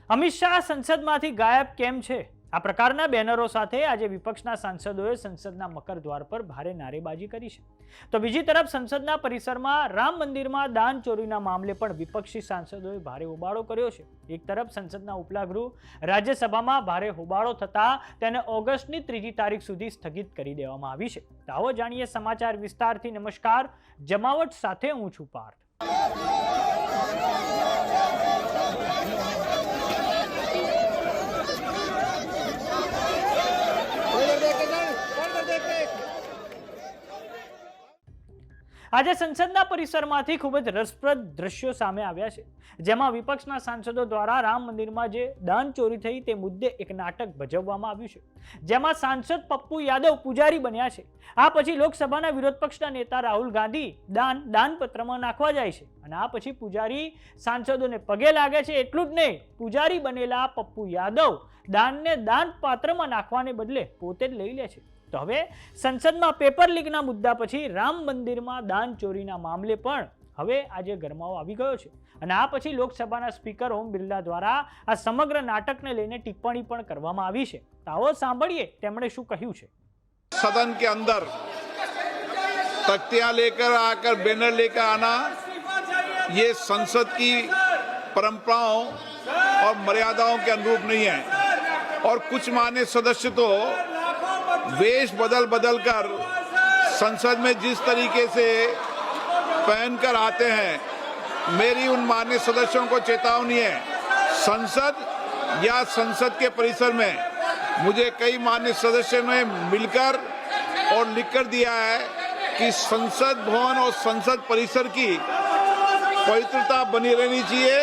અમિત શાહ સંસદમાંથી ગાયબ કેમ છે? આ પ્રકારના બેનરો સાથે આજે વિપક્ષના સાંસદોએ સંસદના મકર દ્વાર પર ભારે નારેબાજી કરી છે. તો બીજી તરફ સંસદના પરિસરમાં રામ મંદિરમાં દાન ચોરીના મામલે પણ વિપક્ષી સાંસદોએ ભારે હોબાળો કર્યો છે. એક તરફ સંસદના ઉપલા ગૃહ રાજ્યસભામાં ભારે હોબાળો થતા તેને ઓગસ્ટની 3જી તારીખ સુધી સ્થગિત કરી દેવામાં આવી છે. તો આવો જાણીએ સમાચાર વિસ્તારથી. નમસ્કાર, જમાવટ સાથે હું છું પાર્થ. આજે સંસદના પરિસરમાંથી ખૂબ જ રસપ્રદ દ્રશ્યો સામે આવ્યા છે, જેમાં વિપક્ષના સાંસદો દ્વારા રામ મંદિરમાં જે દાન ચોરી થઈ તે મુદ્દે એક નાટક ભજવવામાં આવ્યું છે, જેમાં સાંસદ પપ્પુ યાદવ પૂજારી બન્યા છે. આ પછી લોકસભાના વિરોધ પક્ષના નેતા રાહુલ ગાંધી દાનપત્રમાં નાખવા જાય છે અને આ પછી પૂજારી સાંસદોને પગે લાગે છે. એટલું જ નહીં, પૂજારી બનેલા પપ્પુ યાદવ દાનને દાનપાત્રમાં નાખવાને બદલે પોતે જ લઈ લે છે. તો હવે સંસદમાં પેપર લીકના મુદ્દા પછી રામ મંદિરમાં દાન ચોરીના મામલે પણ હવે આજે ગરમાવો આવી ગયો છે અને આ પછી લોકસભાના સ્પીકર ઓમ બિરલા દ્વારા આ સમગ્ર નાટકને લઈને ટિપ્પણી પણ કરવામાં આવી છે. તો આવો સાંભળીએ તેમણે શું કહ્યું છે. सदन के अंदर तख्तियां लेकर आकर बैनर लेकर आना ये संसद की परंपराओं और मर्यादाओं के अनुरूप नहीं है और कुछ मान्य सदस्य तो वेश बदल कर संसद में जिस तरीके से पहनकर आते हैं, मेरी उन मान्य सदस्यों को चेतावनी है. संसद या संसद के परिसर में मुझे कई मान्य सदस्यों ने मिलकर और लिखकर दिया है कि संसद भवन और संसद परिसर की पवित्रता बनी रहनी चाहिए,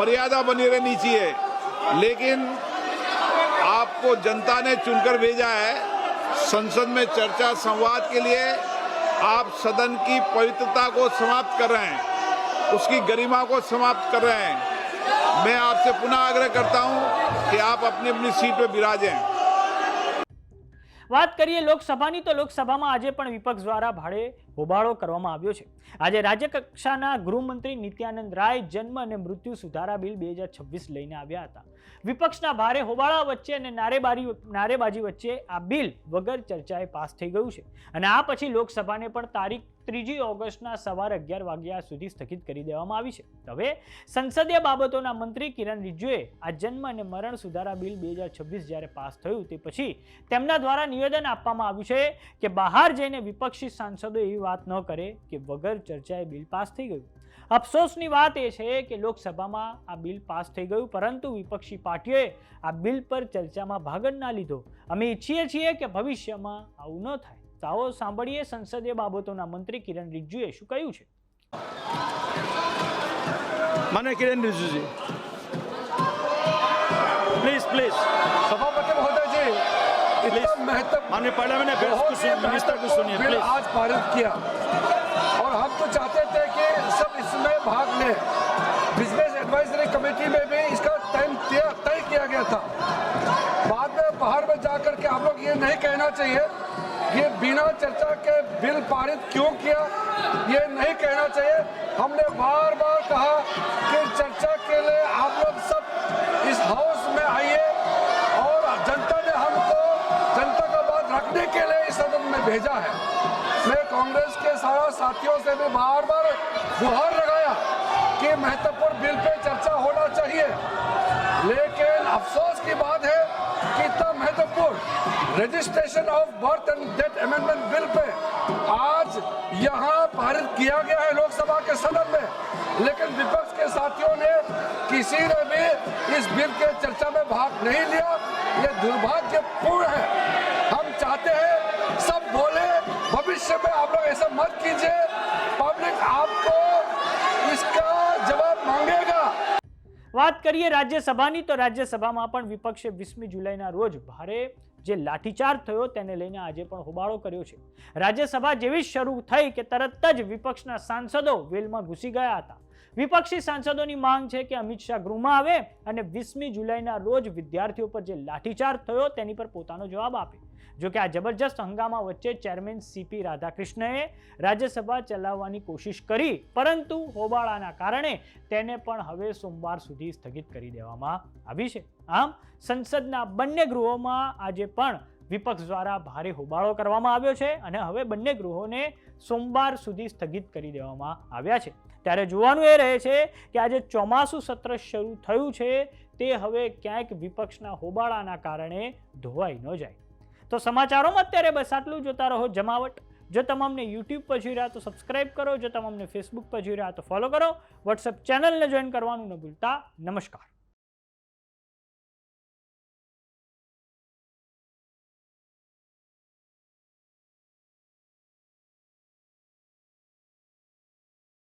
मर्यादा बनी रहनी चाहिए. लेकिन आपको जनता ने चुनकर भेजा है संसद में चर्चा संवाद के लिए. आप सदन की पवित्रता को समाप्त कर रहे हैं, उसकी गरिमा को समाप्त कर रहे हैं. मैं आपसे पुनः आग्रह करता हूं कि आप अपनी अपनी सीट पर विराजें. વાત કરીએ લોકસભાની, તો લોકસભામાં આજે પણ વિપક્ષ દ્વારા ભારે હોબાળો કરવામાં આવ્યો છે. આજે રાજ્ય કક્ષાના ગૃહમંત્રી નિત્યાનંદ રાય જન્મ અને મૃત્યુ સુધારા બિલ 2026 લઈને આવ્યા હતા. વિપક્ષના ભારે હોબાળા વચ્ચે અને નારેબાજી વચ્ચે આ બિલ વગર ચર્ચાએ પાસ થઈ ગયું છે અને આ પછી લોકસભાને પણ તારીખ 3જી ઓગસ્ટના સવારે 11 વાગ્યા સુધી સ્થગિત કરી દેવામાં આવી છે. હવે સંસદીય બાબતોના મંત્રી કિરણ રિજ્જુએ આ જન્મ અને મરણ સુધારા બિલ 2026 જ્યારે પાસ થયું તે પછી તેમના દ્વારા નિવેદન આપવામાં આવ્યું છે કે બહાર જઈને વિપક્ષી સાંસદો એવી વાત ન કરે કે વગર ચર્ચાએ બિલ પાસ થઈ ગયું. અફસોસની વાત એ છે કે લોકસભામાં આ બિલ પાસ થઈ ગયું, પરંતુ વિપક્ષી પાર્ટીઓએ આ બિલ પર ચર્ચામાં ભાગ જ ના લીધો. અમે ઈચ્છીએ છીએ કે ભવિષ્યમાં આવું ન થાય. તો આવો સાંભળીએ સંસદીય બાબતોના મંત્રી કિરણ રિજ્જુએ શું કહ્યું છે. माननीय किरण रिजिजू जी, प्लीज सभापति महोदय जी, इतना महत्व माननीय पार्लियामेंट मिनिस्टर को सुनिए बिल प्लीज. आज पारित किया और हम तो चाहते थे कि सब इसमें भाग लें. बिजनेस एडवाइजरी कमेटी में भी इसका टाइम तय किया गया था. बाद में बाहर में जाकर के आप लोग ये नहीं कहना चाहिए ये बिना चर्चा के बिल पारित क्यों किया, ये नहीं कहना चाहिए. हमने बार बार कहा कि चर्चा के लिए आप लोग सब इस हाउस में आइए और जनता ने हमको जनता का बात रखने के लिए इस सदन में भेजा है. मैं कांग्रेस के सारा साथियों से भी बार बार गुहार लगाया कि महत्वपूर्ण बिल पे चर्चा होना चाहिए. लेकिन अफसोस की बात है कि इतना महत्वपूर्ण registration of birth and death amendment bill pay आज यहाँ पारित किया गया है लोकसभा के सदन में, लेकिन विपक्ष के साथियों ने किसी ने भी इस बिल के चर्चा में भाग नहीं लिया. ये दुर्भाग्यपूर्ण है. हम चाहते हैं सब बोले, भविष्य में आप लोग ऐसा मत कीजिए. पब्लिक आपको इसका जवाब मांगेगा. વાત કરીએ રાજ્યસભાની, તો રાજ્યસભામાં પણ વિપક્ષે 20મી જુલાઈના રોજ ભારે જે લાઠીચાર્જ થયો તેને લઈને આજે પણ હોબાળો કર્યો છે. રાજ્યસભા જેવી શરૂ થઈ કે તરત જ વિપક્ષના સાંસદો વેલમાં ઘૂસી ગયા હતા. વિપક્ષી સાંસદોની માંગ છે કે અમિત શાહ ગૃહમાં આવે અને 20મી જુલાઈના રોજ વિદ્યાર્થીઓ પર જે લાઠીચાર્જ થયો તેની પર પોતાનો જવાબ આપે. જો કે આ જબરજસ્ત હંગામા વચ્ચે ચેરમેન સીપી રાધાકૃષ્ણએ રાજ્યસભા ચલાવવાની કોશિશ કરી, પરંતુ હોબાળાના કારણે તેને પણ હવે સોમવાર સુધી સ્થગિત કરી દેવામાં આવી છે. આમ સંસદના બંને ગૃહોમાં આજે પણ વિપક્ષ દ્વારા ભારે હોબાળો કરવામાં આવ્યો છે અને હવે બંને ગૃહોને સોમવાર સુધી સ્થગિત કરી દેવામાં આવ્યા છે. ત્યારે જોવાનું એ રહે છે કે આજે ચોમાસું સત્ર શરૂ થયું છે તે હવે ક્યાંક વિપક્ષના હોબાળાના કારણે ધોવાઈ ન જાય. તો સમાચારોમાં અત્યારે બસ આટલું. જોતા રહો જમાવટ. જો તમામને યુટ્યુબ પર જોઈ રહ્યા તો સબસ્ક્રાઇબ કરો, જો તમામને ફેસબુક પર જોઈ રહ્યા તો ફોલો કરો, વોટ્સએપ ચેનલને જોઈન કરવાનું ન ભૂલતા. નમસ્કાર.